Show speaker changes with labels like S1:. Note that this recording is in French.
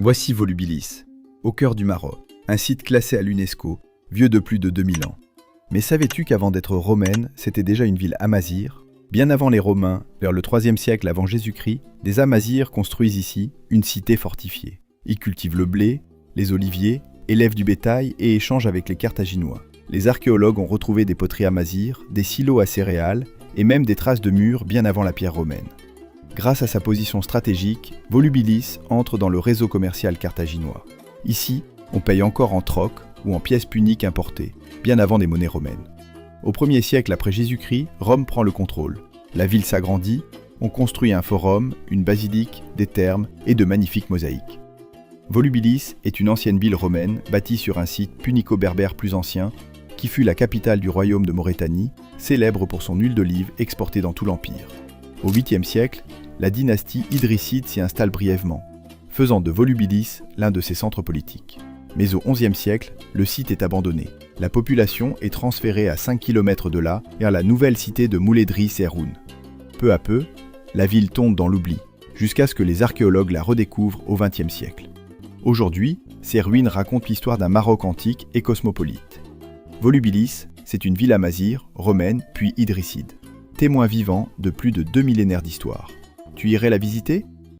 S1: Voici Volubilis, au cœur du Maroc, un site classé à l'UNESCO, vieux de plus de 2000 ans. Mais savais-tu qu'avant d'être romaine, c'était déjà une ville amazighe? Bien avant les Romains, vers le IIIe siècle avant Jésus-Christ, des Amazirs construisent ici une cité fortifiée. Ils cultivent le blé, les oliviers, élèvent du bétail et échangent avec les Carthaginois. Les archéologues ont retrouvé des poteries amazighes, des silos à céréales et même des traces de murs bien avant la pierre romaine. Grâce à sa position stratégique, Volubilis entre dans le réseau commercial carthaginois. Ici, on paye encore en troc ou en pièces puniques importées, bien avant des monnaies romaines. Au 1er siècle après Jésus-Christ, Rome prend le contrôle. La ville s'agrandit, on construit un forum, une basilique, des thermes et de magnifiques mosaïques. Volubilis est une ancienne ville romaine bâtie sur un site punico-berbère plus ancien, qui fut la capitale du royaume de Maurétanie, célèbre pour son huile d'olive exportée dans tout l'Empire. Au 8e siècle, la dynastie idrisside s'y installe brièvement, faisant de Volubilis l'un de ses centres politiques. Mais au 11e siècle, le site est abandonné. La population est transférée à 5 km de là, vers la nouvelle cité de Mouledri-Serhoun. Peu à peu, la ville tombe dans l'oubli, jusqu'à ce que les archéologues la redécouvrent au 20e siècle. Aujourd'hui, ces ruines racontent l'histoire d'un Maroc antique et cosmopolite. Volubilis, c'est une ville amazighe, romaine puis idrisside, témoin vivant de plus de 2 millénaires d'histoire. Tu irais la visiter ?